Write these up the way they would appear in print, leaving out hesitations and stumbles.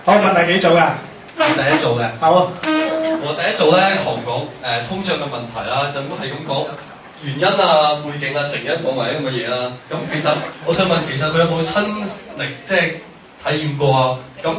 好，問第幾組㗎？第一組嘅。好。我第一組咧講通脹嘅問題啦，就係咁講原因啊、背景啊、成因講埋啲咁嘅嘢啦。咁其實我想問，其實佢有冇親歷即係體驗過啊？咁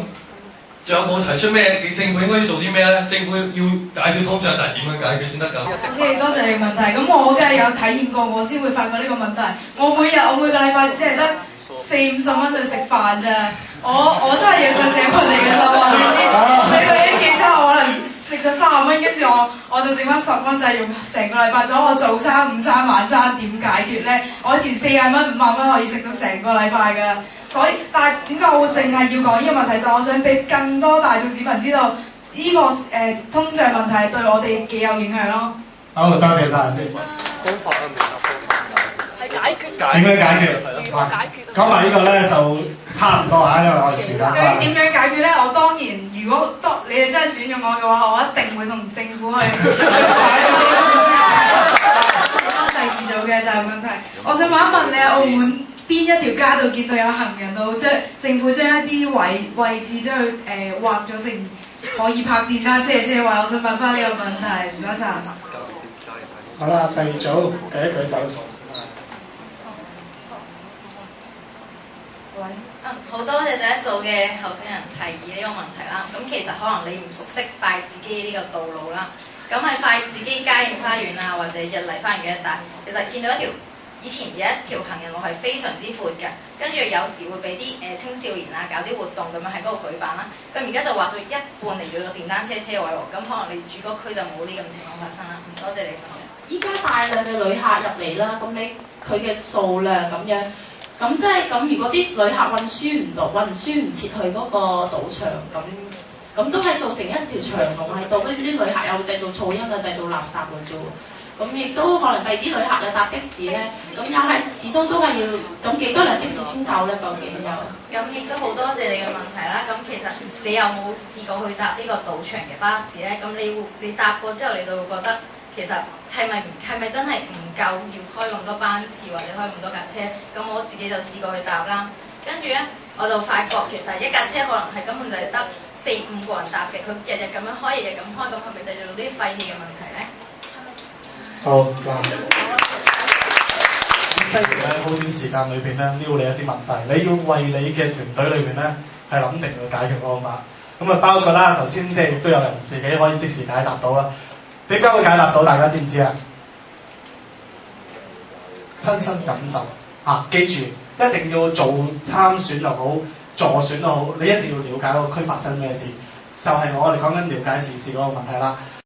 仲有冇提出咩？政府應該要做啲咩咧？政府要解決通脹，但係點樣解決先得㗎？OK， 多謝你問題。咁我梗係有體驗過，我先會發覺呢個問題。我每個禮拜只係得40-50蚊去食飯咋。我真係要上社群嚟嘅啦喎，你知？我喺個 A 記餐，我可能食咗30蚊，跟住我就剩翻10蚊，就係用成個禮拜。咗我早餐、午餐、晚餐點解決咧？我以前40蚊、50蚊可以食到成個禮拜㗎。所以，但係點解我會淨係要講呢個問題？就係我想俾更多大眾市民知道，呢個通脹問題對我哋幾有影響咯。好，多謝晒先。方法啊，未答點樣解決？講埋呢個咧就差唔多嚇，因為我哋時間。對於點樣解決咧？我當然，如果你哋真係選咗我嘅話，我一定會同政府去解決。第二組嘅就係問題，我想問一問你喺澳門邊一條街度見到有行人路，即係政府將一啲位置將佢劃咗成可以泊電單車嘅車位？我想問翻呢個問題，唔該晒。好啦，第二組舉手。好多謝第一組嘅候選人提議呢個問題啦。咁其實可能你唔熟悉筷子基呢個道路啦。咁喺筷子基嘉應花園啊，或者日麗花園嘅一帶，其實見到以前有一條行人路係非常之闊嘅，跟住有時會俾啲青少年啊搞啲活動咁樣喺嗰度舉辦啦。咁而家就劃咗一半嚟咗個電單車車位喎。咁可能你住嗰區就冇呢咁情況發生啦。多謝你分享。依家大量嘅旅客入嚟啦，咁佢嘅數量咁樣。咁即係咁，如果啲旅客運輸唔切去嗰個賭場，咁都係造成一條長龍喺度，跟住啲旅客又會製造噪音啊，製造垃圾嘅啫喎。咁亦都可能第二啲旅客又搭的士咧，咁又係始終都係要咁幾多輛的士先夠咧？究竟有？咁亦都好多謝你嘅問題啦。咁其實你有冇試過去搭呢個賭場嘅巴士咧？咁你搭過之後，你就會覺得其實係咪真係唔夠要開咁多班次或者開咁多架車？咁我自己就試過去搭啦，跟住咧我就發覺其實一架車可能係根本就係得4-5個人搭嘅，佢日日咁樣開，日日咁開，咁係咪製造到啲廢氣嘅問題咧？好嗱，西條咧好短時間裏邊咧撩你一啲問題，你要為你嘅團隊裏邊咧係諗定去解決方法。咁啊包括啦，頭先即係亦都有人自己可以即時解答到啦。點解會解答到？大家知唔知啊？親身感受嚇，記住一定要做參選又好，助選又好，你一定要了解嗰個區發生咩事，就係我哋講緊了解時事嗰個問題啦。